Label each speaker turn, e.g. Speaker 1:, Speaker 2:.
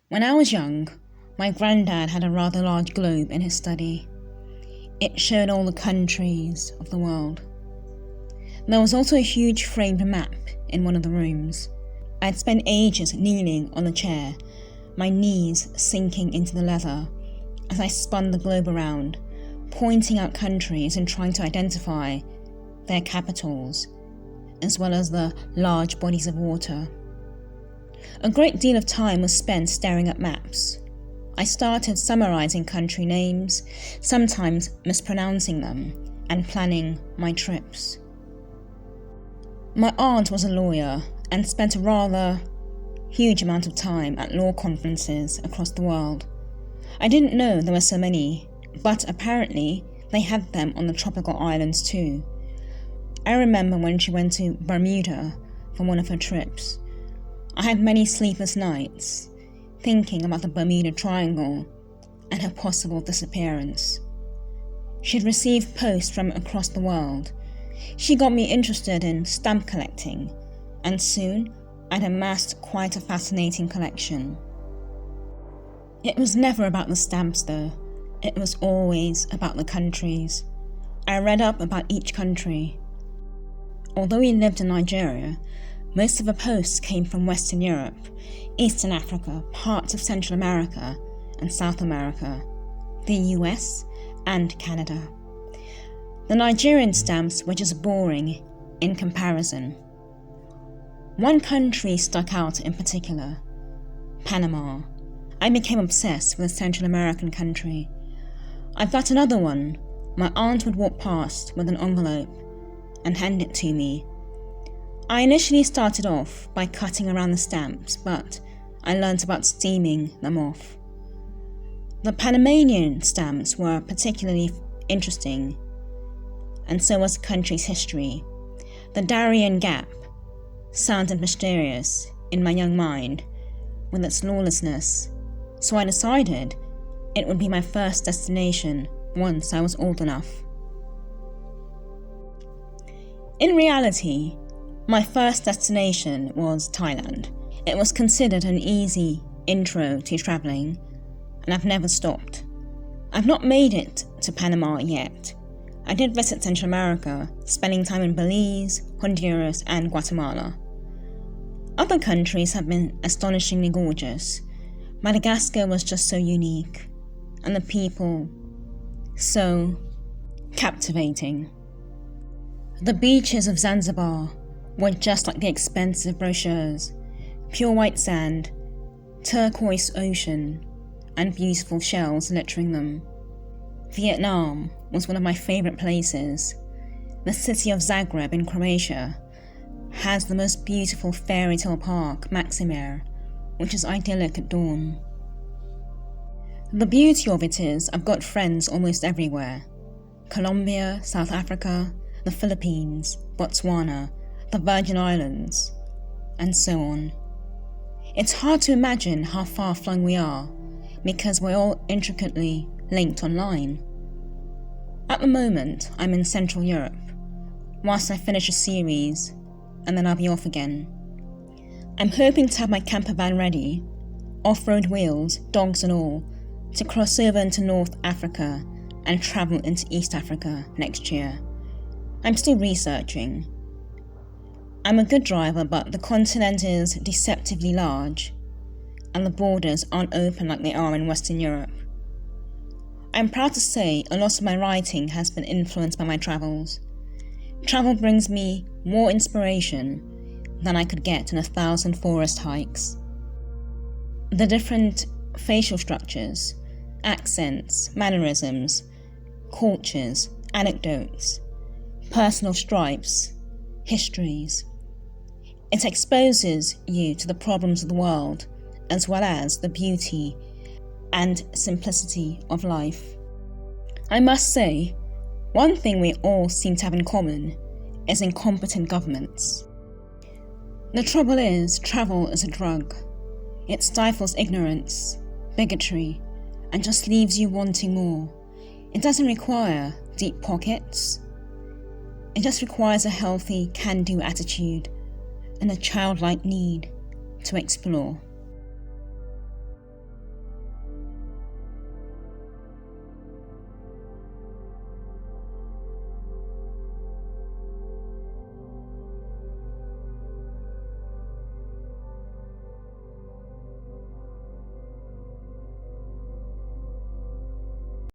Speaker 1: When I was young, my granddad had a rather large globe in his study. It showed all the countries of the world. There was also a huge framed map in one of the rooms. I had spent ages kneeling on a chair, my knees sinking into the leather as I spun the globe around, pointing out countries and trying to identify their capitals, as well as the large bodies of water. A great deal of time was spent staring at maps. I started summarizing country names, sometimes mispronouncing them, and planning my trips. My aunt was a lawyer and spent a rather huge amount of time at law conferences across the world. I didn't know there were so many, but apparently they had them on the tropical islands too. I remember when she went to Bermuda for one of her trips. I had many sleepless nights, thinking about the Bermuda Triangle and her possible disappearance. She'd received posts from across the world. She got me interested in stamp collecting, and soon I'd amassed quite a fascinating collection. It was never about the stamps though, it was always about the countries. I read up about each country. Although we lived in Nigeria, most of the posts came from Western Europe, Eastern Africa, parts of Central America and South America, the US and Canada. The Nigerian stamps were just boring in comparison. One country stuck out in particular, Panama. I became obsessed with a Central American country. I've got another one. My aunt would walk past with an envelope and hand it to me. I initially started off by cutting around the stamps, but I learnt about steaming them off. The Panamanian stamps were particularly interesting, and so was the country's history. The Darien Gap sounded mysterious in my young mind with its lawlessness, so I decided it would be my first destination once I was old enough. In reality, my first destination was Thailand. It was considered an easy intro to travelling, and I've never stopped. I've not made it to Panama yet. I did visit Central America, spending time in Belize, Honduras and Guatemala. Other countries have been astonishingly gorgeous. Madagascar was just so unique, and the people so captivating. The beaches of Zanzibar were just like the expensive brochures, pure white sand, turquoise ocean, and beautiful shells littering them. Vietnam was one of my favourite places. The city of Zagreb in Croatia has the most beautiful fairy tale park, Maximir, which is idyllic at dawn. The beauty of it is I've got friends almost everywhere. Colombia, South Africa, the Philippines, Botswana, the Virgin Islands, and so on. It's hard to imagine how far-flung we are, because we're all intricately linked online. At the moment, I'm in Central Europe, whilst I finish a series, and then I'll be off again. I'm hoping to have my camper van ready, off-road wheels, dogs and all, to cross over into North Africa and travel into East Africa next year. I'm still researching. I'm a good driver, but the continent is deceptively large, and the borders aren't open like they are in Western Europe. I'm proud to say a lot of my writing has been influenced by my travels. Travel brings me more inspiration than I could get in 1,000 forest hikes. The different facial structures, accents, mannerisms, cultures, anecdotes, personal stripes, histories. It exposes you to the problems of the world, as well as the beauty and simplicity of life. I must say, one thing we all seem to have in common is incompetent governments. The trouble is, travel is a drug. It stifles ignorance, bigotry, and just leaves you wanting more. It doesn't require deep pockets. It just requires a healthy, can-do attitude and a childlike need to explore.